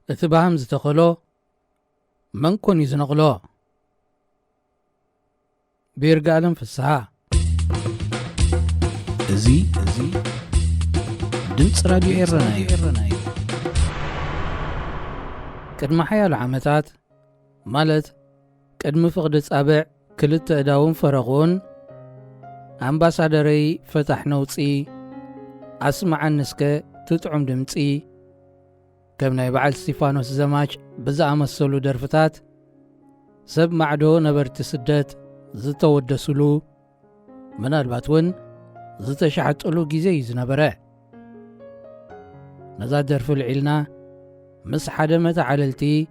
اتباهم زتخلو من كون يزنقلو بيرقالن في الساعة ازي دمص راديو إيرناي قدم حيال عامتات مالت قدم فقد صابع كلت اداون فرغون امباسادري فتح نوصي اسمع النسكه تطعم دمصي كم ناي بعل ستيفانوس زماج بزا مسلو درفتات سب معدو نبرت سدت زتودسلو منالبات ون زتشحطلو غيزي زنبره نزا درف العلنا مس حدا متى عللتي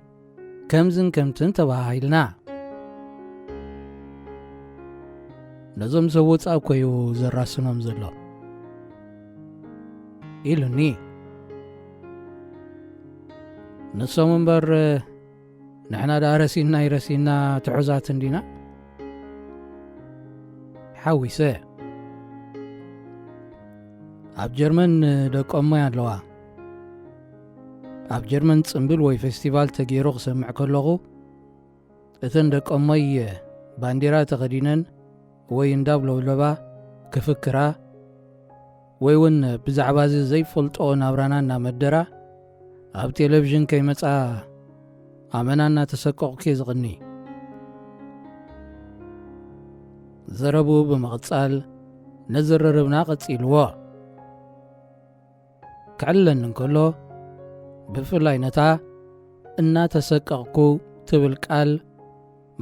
كمزن كمتن تباهيلنا نزم زوت أكويو زراسنهم زلو إلني نصوم بر نحنا دارسينا يرسينا تحوزات دينا حاويسه اب جرمن دق امي ኣለዋ ኣብ ጀርመን ጽምብል ወይ ፌስቲቫል ተገይሩ ክሰምዕ ከለኹ እተን ደቂ እሞይ ባንዴራ ተኸዲነን ወይ እንዳብለብለባ ክፍክራ ወይ እውን ብዛዕባ ዘይፈልጦ ናብራና እናመደራ ኣብ ቴሌቭዥን ከይመጻ ኣመናና ተሰቀቕኩ ዝቕኒ ዘረቡ ብምቕጻል ነዘረርብና ቀጺልዎ ክዕለን እንከሎ ብፍላይ ነታ እናተሰቀቕኩ ትብል ቃል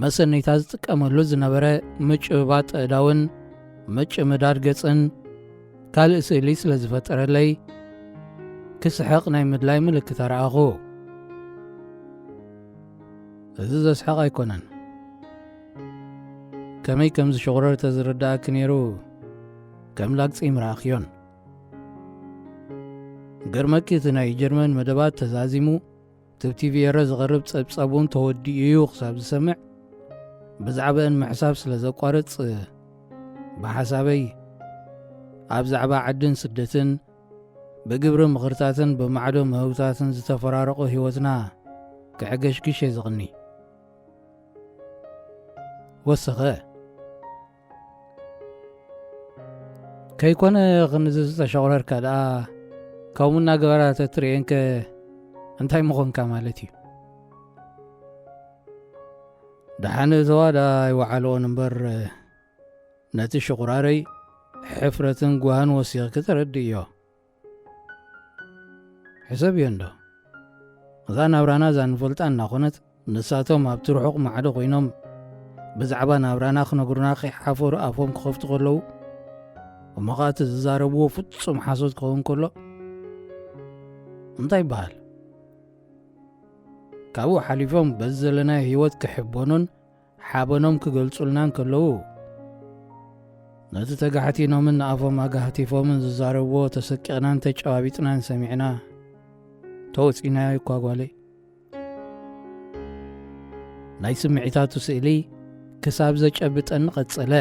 መሰነይታ ዝጥቀመሉ ዝነበረ ምጭባት እዳውን ምጭምዳድ ገጽን ካልእ ስእሊ ስለ ዝፈጠረለይ ክስሕቕ ናይ ምድላይ ምልክት ኣረኣኹ እዚ ዘስሕቕ ኣይኮነን ከመይ ከም ዝሽቑረር ተዝርዳእክ ነይሩ ከም ላግፂ ምራእኽዮን ገርመኪት ናይ ጀርመን መደባት ተዛዚሙ ትብቲቪየረ ዝቐርብ ጸብጸቡን ተወዲኡ ክሳብ ዝሰምዕ ብዛዕባን ምሕሳብ ስለ ዘቋርጽ ብሓሳበይ ኣብ ዛዕባ ዓድን ስደትን ብግብሪ ምኽርታትን ብማዕዶ ምህብታትን ዝተፈራረቑ ህይወትና ክዕገሽግሽ ዝቕኒ ወሰኸ ከይኮነ ኽንዚ ዝተሸቑረርካ ደኣ كومنا غبرات ترينك انتي مخون كمالتي دحانه زوادا يوعلو نمبر نتي شقراري حفرتن غوان وسيغ كترديو حساب يندو زان أورانا زان فلتان ناخونت نساتهم ابتروحوق معدو غينهم بزعبا نابرانا خنقرنا خي حافور افهم كخفت غلو ومغات الزاربو فتسو محاسوس كخون كله እንታይ ይበሃል ካብኡ ሓሊፎም በዘለና ህይወት ክሕቦኑን ሓበኖም ክገልጹልናን ከለዉ ነቲ ተጋሕቲኖምን ንኣፎም ኣጋህቲፎምን ዝዛረብዎ ተሰቂቕናን ተጨባቢጥናን ሰሚዕና ተወፂናዮ እኳ ጓለይ ናይ ስምዒታቱ ስእሊ ክሳብ ዘጨብጠኒ ቐጸለ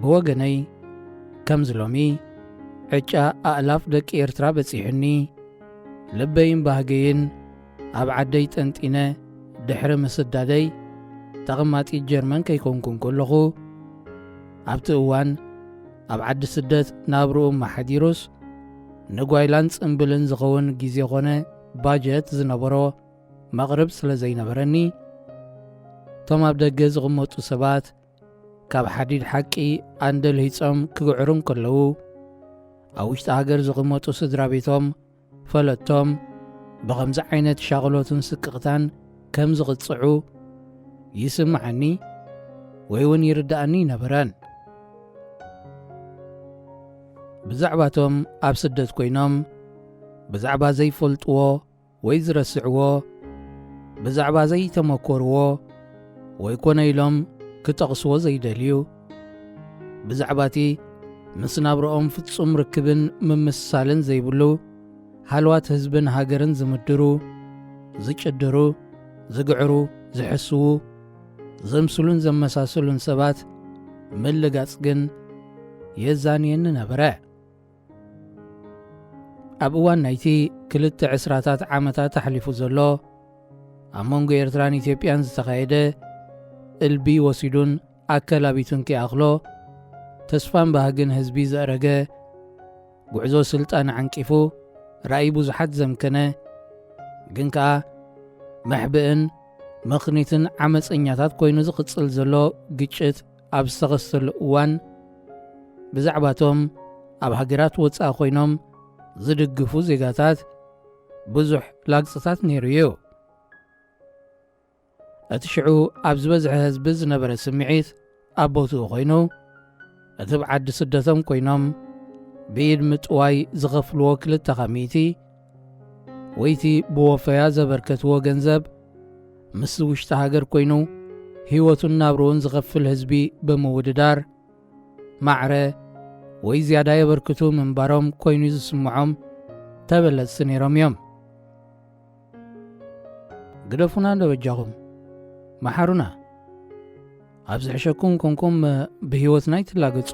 ብወገነይ ከምዚ ሎሚ ዕጫ ኣእላፍ ደቂ ኤርትራ በፂሕኒ ልበይን ባህገይን ኣብ ዓደይ ጠንጢነ ድሕሪ ምስዳደይ ተቐማጢ ጀርመን ከይኮንኩን ከለኹ ኣብቲ እዋን ኣብ ዓዲ ስደት ናብርኡ ማሓዲሮስ ንጓይላን ጽምብልን ዝኸውን ጊዜ ኾነ ባጀት ዝነበሮ መቕርብ ስለ ዘይነበረኒ እቶም ኣብ ደገ ዝቕመጡ ሰባት ካብ ሓዲድ ሓቂ ኣንደል ሂፆም ክግዕሩን ከለዉ ኣብ ውሽጢ ሃገር ዝቕመጡ ስድራ ቤቶም ፈለጥቶም ብኸምዚ ዓይነት ሻቕሎትን ስቅቕታን ከም ዝቕጽዑ ይስምዓኒ ወይ እውን ይርዳእኒ ነበረን ብዛዕባቶም ኣብ ስደት ኮይኖም ብዛዕባ ዘይፈልጥዎ ወይ ዝረስዕዎ ብዛዕባ ዘይተመኰርዎ ወይ ኮነ ኢሎም ክጠቕስዎ ዘይደልዩ ብዛዕባቲ ምስ ናብርኦም ፍጹም ርክብን ምምሳልን ዘይብሉ ሃልዋት ህዝብን ሃገርን ዝምድሩ ዝጭድሩ ዝግዕሩ ዝሕስቡ ዘምስሉን ዘመሳሰሉን ሰባት ምልጋጽ ግን የዛንየኒ ነበረ ኣብ እዋን ናይቲ 2 ዕስራታት ዓመታት ተሕሊፉ ዘሎ ኣብ መንጎ ኤርትራን ኢትዮጵያን ዝተኻየደ እልቢ ወሲዱን ኣከላቢቱን ከይኣኽሎ ተስፋን ባህግን ህዝቢ ዘእረገ ጉዕዞ ስልጣን ዓንቂፉ ራእይ ብዙሓት ዘምከነ ግን ከዓ መሕብእን መኽኒትን ዓመፀኛታት ኮይኑ ዝቕፅል ዘሎ ግጭት ኣብ ዝተኸሰሉ እዋን ብዛዕባቶም ኣብ ሃገራት ወፃኢ ኮይኖም ዝድግፉ ዜጋታት ብዙሕ ላግፅታት ነይሩ እዩ። እቲ ሽዑ ኣብ ዝበዝሐ ህዝቢ ዝነበረ ስምዒት ኣብ ቦትኡ ኮይኑ እቲ ብዓዲ ስደቶም ኮይኖም ብኢድ ምጥዋይ ዝኸፍልዎ 200 ወይቲ ብወፈያ ዘበርከትዎ ገንዘብ ምስ ውሽጢ ሃገር ኮይኑ ህይወቱን ናብሩውን ዝኸፍል ህዝቢ ብምውድዳር ማዕረ ወይ ዝያዳ የበርክቱ ምንባሮም ኮይኑ ዝስምዖም ተበለፅቲ ነይሮም እዮም። ግደፉና እንደበጃኹም መሓሩና ኣብ ዝሕሸኩም ኮንኩም ብህይወትና ይትላገፁ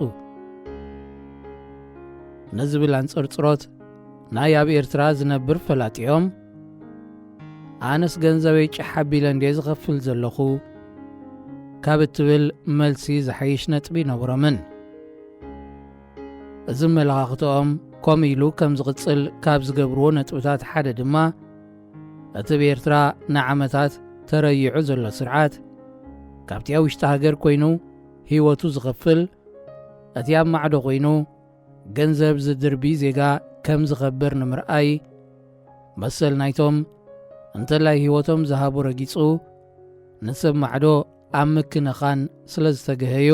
ነዝብል አንፅርፅሮት ናይ ኣብ ኤርትራ ዝነብር ፈላጢኦም ኣነስ ገንዘበይ ጭሕ ኣቢለ እንዴ ዝኸፍል ዘለኹ ካብ እትብል መልሲ ዝሓይሽ ነጥቢ ነብሮምን እዚ መለኻኽቶኦም ከምኡ ኢሉ ከም ዝቕፅል ካብ ዝገብርዎ ነጥብታት ሓደ ድማ እቲ ብኤርትራ ንዓመታት ተረይዑ ዘሎ ስርዓት ካብቲ ኣብ ውሽጢ ሃገር ኮይኑ ህይወቱ ዝኸፍል እቲ ኣብ ማዕዶ ኮይኑ ገንዘብ ዝድርቢ ዜጋ ከም ዝኸብር ንምርኣይ መሰል ናይቶም እንተላይ ህይወቶም ዝሃቡ ረጊፁ ንሰብ ማዕዶ ኣብ ምክንኻን ስለ ዝተገህዩ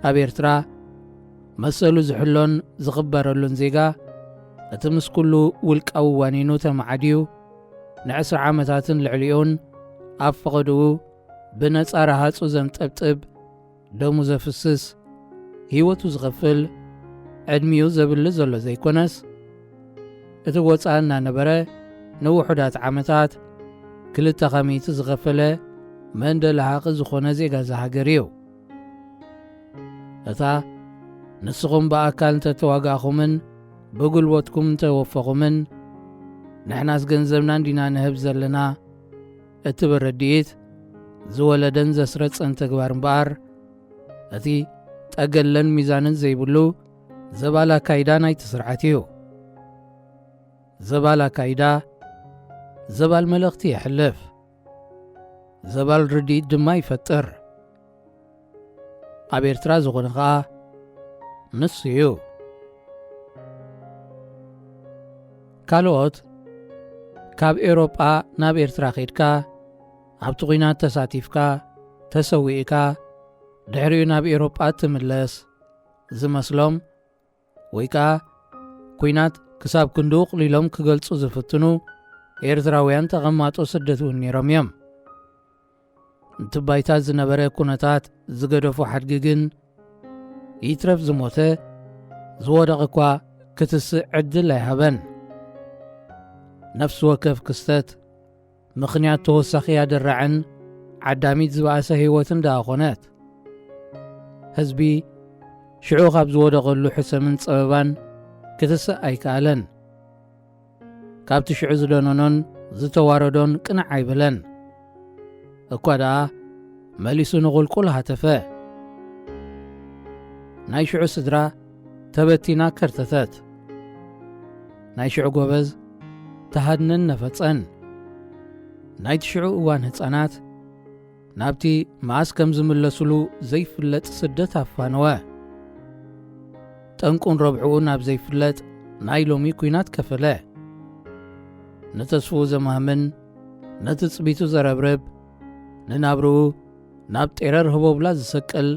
ኣብ ኤርትራ መሰሉ ዝሕሎን ዝኽበረሉን ዜጋ እቲ ምስ ኩሉ ውልቃዊ ዋኒኑ ተመዓድዩ ን10 ዓመታትን ልዕሊኡን ኣብ ፈቐድኡ ብነፃ ረሃፁ ዘምጠብጥብ ደሙ ዘፍስስ ህይወቱ ዝኸፍል ዕድሚኡ ዘብሊ ዘሎ ዘይኮነስ እቲ ወፃእ እናነበረ ንውሑዳት ዓመታት 200 ዝኸፈለ መንደላሃቂ ዝኾነ ዜጋ ዝሃገር እዩ። እታ ንስኹም ብኣካል እንተተዋጋእኹምን ብጉልበትኩም እንተወፈኹምን ንሕናስ ገንዘብና እንዲና ንህብ ዘለና እቲ ብረድኢት ዝወለደን ዘስረፀን ተግባር እምበኣር እቲ ጠገለን ሚዛንን ዘይብሉ ዘባላ ካይዳ ናይቲ ስርዓት እዩ። ዘባላ ካይዳ ዘባል መልእኽቲ የሕልፍ፣ ዘባል ርድኢት ድማ ይፈጥር። ኣብ ኤርትራ ዝኾነ ኸዓ ንሱ እዩ። ካልኦት ካብ ኤሮጳ ናብ ኤርትራ ኸይድካ ኣብቲ ኹናት ተሳቲፍካ ተሰዊእካ ድሕሪኡ ናብ ኤሮጳ ትምለስ ዝመስሎም ወይ ከዓ ኲናት ክሳብ ክንዱ ቕሊሎም ክገልጹ ዝፍትኑ ኤርትራውያን ተቐማጦ ስደት እውን ነይሮም እዮም። እቲ ባይታ ዝነበረ ኩነታት ዝገደፉ ሓድጊ ግን ይትረፍ ዝሞተ ዝወደቐ እኳ ክትስእ ዕድል ኣይሃበን። ነፍሲ ወከፍ ክስተት ምኽንያት ተወሳኺ ያደራዕን ዓዳሚት ዝበኣሰ ህይወትን ደኣ ኾነት ህዝቢ ሽዑ ካብ ዝወደቐሉ ሕሰምን ፀበባን ክትስእ ኣይከኣለን። ካብቲ ሽዑ ዝደነኖን ዝተዋረዶን ቅንዕ ኣይብለን እኳ ደኣ መሊሱ ንቑልቁል ሃተፈ። ናይ ሽዑ ስድራ ተበቲና ከርተተት፣ ናይ ሽዑ ጎበዝ ተሃድነን ነፈፀን፣ ናይቲ ሽዑ እዋን ህፃናት ናብቲ መዓስ ከም ዝምለሱሉ ዘይፍለጥ ስደት ኣፋነወ። ጠንቁን ረብዕኡ ናብ ዘይፍለጥ ናይ ሎሚ ኲናት ከፈለ። ነተስፍኡ ዘማህምን ነቲ ጽቢቱ ዘረብርብ ንናብርኡ ናብ ጤረር ህቦብላ ዝሰቅል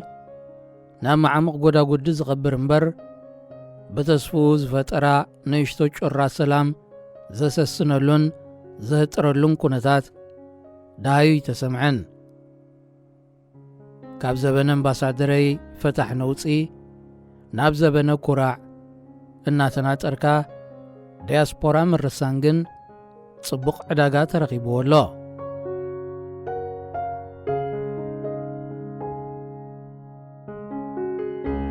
ናብ መዓምቕ ጐዳጕዲ ዝቐብር እምበር ብተስፍኡ ዝፈጠራ ንእሽቶ ጮራ ሰላም ዘሰስነሉን ዘህጥረሉን ኩነታት ዳሃዩ ይተሰምዐን። ካብ ዘበነ ኣምባሳደረይ ፈታሕ ነውፂ ናብ ዘበነ ኩራዕ እናተናጠርካ ዲያስፖራ ምርሳን ግን ጽቡቕ ዕዳጋ ተረኺብዎ ኣሎ።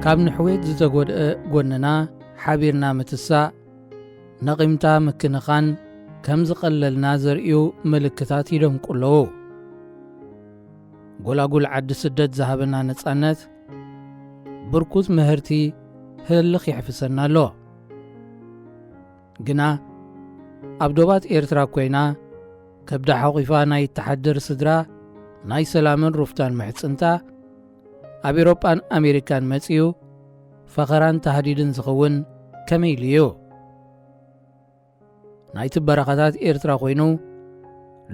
ካብ ንሕዌት ዝተጐድአ ጐንና ሓቢርና ምትሳእ ነቒምታ ምክንኻን ከም ዝቐለልና ዘርእዩ ምልክታት ይደምቁለዉ። ጎላጉል ዓዲ ስደት ዝሃበና ነፃነት ብርኩት ምህርቲ ህልኽ ይሕፍሰና ኣሎ። ግና ኣብ ዶባት ኤርትራ ኮይና ከብዳ ሓቒፋ ናይ ተሓድር ስድራ ናይ ሰላምን ሩፍታን ምሕፅንታ ኣብ ኤሮጳን ኣሜሪካን መጺኡ ፈኸራን ተሃዲድን ዝኸውን ከመይ ኢሉ እዩ? ናይቲ በረኻታት ኤርትራ ኮይኑ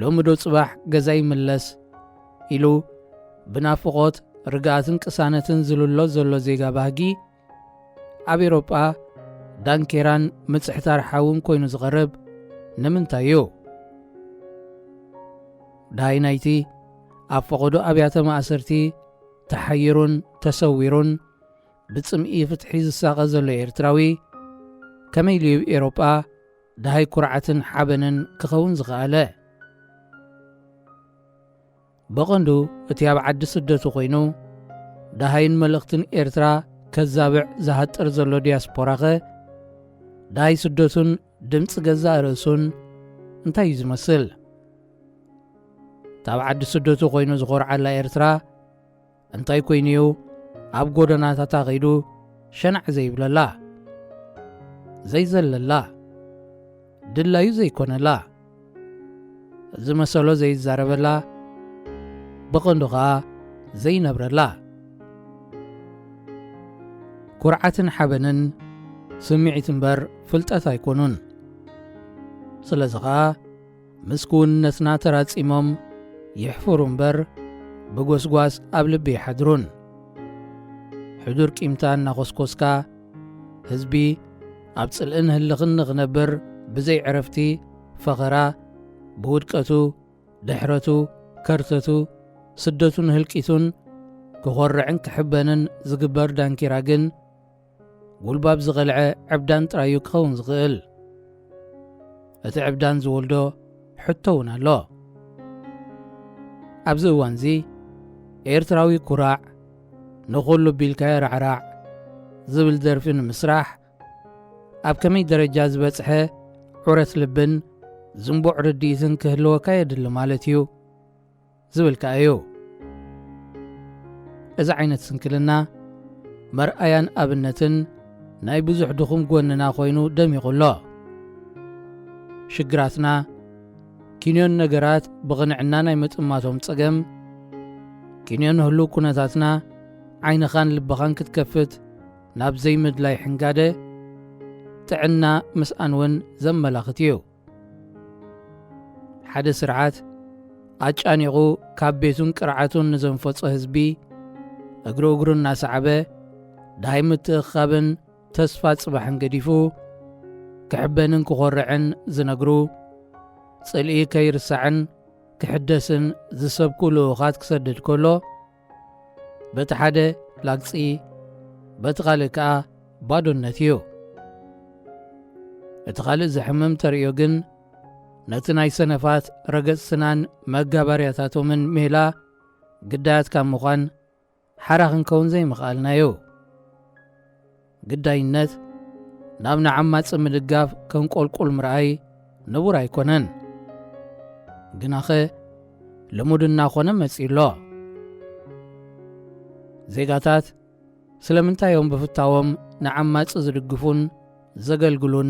ሎሚ ዶ ጽባሕ ገዛ ይምለስ ኢሉ ብናፍቖት ርግኣትን ቅሳነትን ዝልሎ ዘሎ ዜጋ ባህጊ ኣብ ኤሮጳ ዳንኬራን ምጽሕታር ሓውን ኮይኑ ዝቐርብ ንምንታይ እዩ? ዳይ ናይቲ ኣብ ፈቐዶ ኣብያተ ማእሰርቲ ተሓይሩን ተሰዊሩን ብጽምኢ ፍትሒ ዝሳቐ ዘሎ ኤርትራዊ ከመይ ኢሉ ኤሮጳ ዳሃይ ኩርዓትን ሓበንን ክኸውን ዝኸኣለ? በቐንዱ እቲ ኣብ ዓዲ ስደቱ ኮይኑ ዳሃይን መልእኽትን ኤርትራ ከዛብዕ ዝሃጥር ዘሎ ዲያስፖራኸ ዳሃይ ስደቱን ድምፂ ገዛእ ርእሱን እንታይ እዩ ዝመስል? ታብ ዓዲ ስደቱ ኮይኑ ዝኾርዓላ ኤርትራ እንታይ ኮይኑ እዩ ኣብ ጎደናታታ ኸይዱ ሸናዕ ዘይብለላ፣ ዘይዘለላ፣ ድላዩ ዘይኮነላ፣ ዝመሰሎ ዘይዛረበላ፣ ብቐንዱ ኸዓ ዘይነብረላ? ኩርዓትን ሓበንን ስምዒት እምበር ፍልጠት ኣይኮኑን። ስለዚ ኸዓ ምስ ክውንነትና ተራጺሞም ይሕፍሩ እምበር ብጐስጓስ ኣብ ልቢ ይሓድሩን። ሕዱር ቂምታ እናኾስኮስካ ህዝቢ ኣብ ጽልእን ህልኽን ንኽነብር ብዘይ ዕረፍቲ ፈኸራ ብውድቀቱ ድሕረቱ ከርተቱ ስደቱን ህልቂቱን ክኾርዕን ክሕበንን ዝግበር ዳንኪራ ግን ጉልባብ ዝቐልዐ ዕብዳን ጥራዩ ክኸውን ዝኽእል። እቲ ዕብዳን ዝወልዶ ሕቶ እውን ኣሎ። ኣብዚ እዋንዚ ኤርትራዊ ኩራዕ ንኹሉ ቢልካዮ ራዕራዕ ዝብል ደርፊ ንምስራሕ ኣብ ከመይ ደረጃ ዝበጽሐ ዑረት ልብን ዝንቡዕ ርድኢትን ክህልወካ የድሊ ማለት እዩ ዝብልካ እዩ። እዚ ዓይነት ስንክልና መርኣያን ኣብነትን ናይ ብዙሕ ድኹም ጐንና ኮይኑ ደሚቑሎ። ሽግራትና ኪንዮን ነገራት ብቕንዕና ናይ ምጥማቶም ጸገም ኪንዮን ህሉ ኩነታትና ዓይንኻን ልብኻን ክትከፍት ናብ ዘይምድላይ ሕንጋደ ጥዕና ምስኣን እውን ዘመላኽት እዩ። ሓደ ስርዓት ኣጫኒቑ ካብ ቤቱን ቅርዓቱን ንዘንፈጾ ህዝቢ እግሪ እግሩ እናሰዓበ ዳሃይ ምትእኻብን ተስፋ ጽባሕን ገዲፉ ክሕበንን ክኾርዕን ዝነግሩ ጽልኢ ከይርሳዕን ክሕደስን ዝሰብኩ ልኡኻት ክሰድድ ከሎ በቲ ሓደ ላግፂ በቲ ኻልእ ከዓ ባዶነት እዩ። እቲ ኻልእ ዝሕምም ተርእዮ ግን ነቲ ናይ ሰነፋት ረገጽትናን መጋባርያታቶምን ሜላ ግዳያት ካብ ምዃን ሓራ ክንከውን ዘይምኽኣልናዮ። ግዳይነት ናብ ንዓማጽ ምድጋፍ ከንቈልቁል ምርኣይ ንቡር ኣይኮነን። ግናኸ ልሙድ እናኾነ መጺሎ ዜጋታት ስለምንታዮም ብፍታዎም ንዓማጽ ዝድግፉን ዘገልግሉን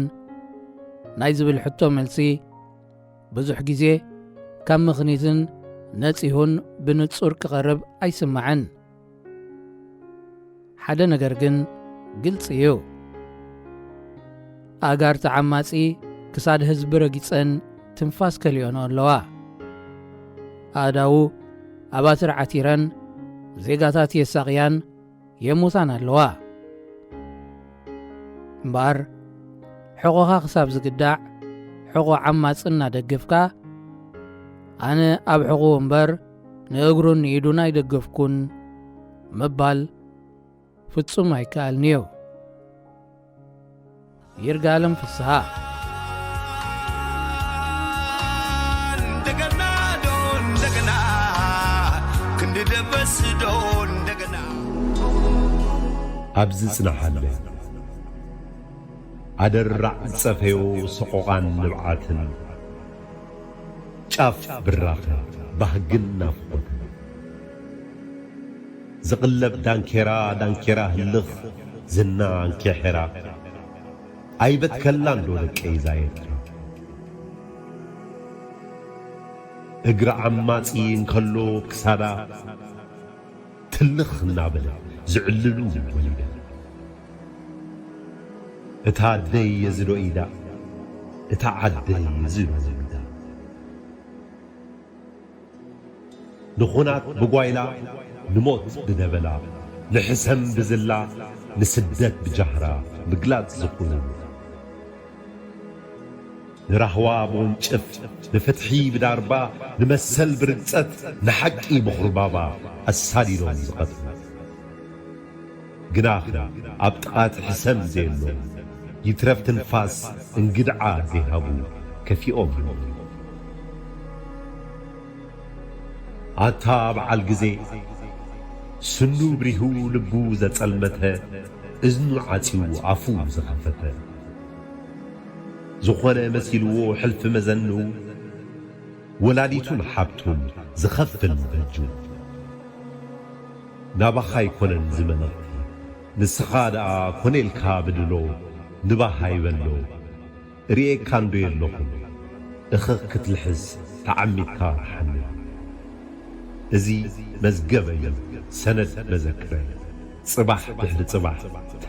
ናይ ዝብል ሕቶ መልሲ ብዙሕ ጊዜ ካብ ምኽኒትን ነጺሁን ብንጹር ክቐርብ ኣይስማዐን። ሓደ ነገር ግን ግልጽ እዩ። ኣጋርቲ ዓማጺ ክሳድ ህዝቢ ረጊጸን ትንፋስ ከልዮኖ ኣለዋ። ኣእዳዉ ኣባትር ዓቲረን ዜጋታት የሳቕያን የሙታን ኣለዋ። እምበኣር ሕቖኻ ክሳብ ዝግዳዕ ሕቖ ዓማጽ እናደገፍካ ኣነ ኣብ ሕቑ እምበር ንእግሩን ንኢዱን ኣይደገፍኩን ምባል ፍጹም ኣይከኣልንዮ። ይርጋለም ፍስሓ ኣብዚ ጽናሓለ أدرع صفيو سقوقان نبعاتن شاف براخة بهجنا فقط زقلب دانكيرا هلخ زنا انكحرا أي بتكلم دولك أي زايد اقرأ عماتين كلو كسادا تلخ نابل زعللو وليدا اتعدي يزلو إيدا اتعدي يزلو إيدا نخونات بقويلا نموت بدبلا نحسم بزلا نسدت بجهرة بقلات زقون نرحوا بونشف نفتحي بداربا نمسل برقصت نحقي بخربابا الساليلون زقط قناخنا أبطقات حسم زينو يترف تنفاس انقدعا زيهابو كفيئوم عطاب عالقزي سنو بريهو لبو زتسلمته إذنو عاتيو عفو زخفته زخونا مسيلو حلف مزنو ولاديتون حابتون زخفن بجو نابخاي كونن زمنت نسخادا كونيل كابدلو نباهاي بلو ريك كاندو يلوكم اخك تلحز تعميكا حنو ازي مزقبي سند مذكرة صباح بحد صباح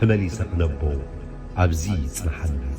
تملي سقنبو عبزي صنحنا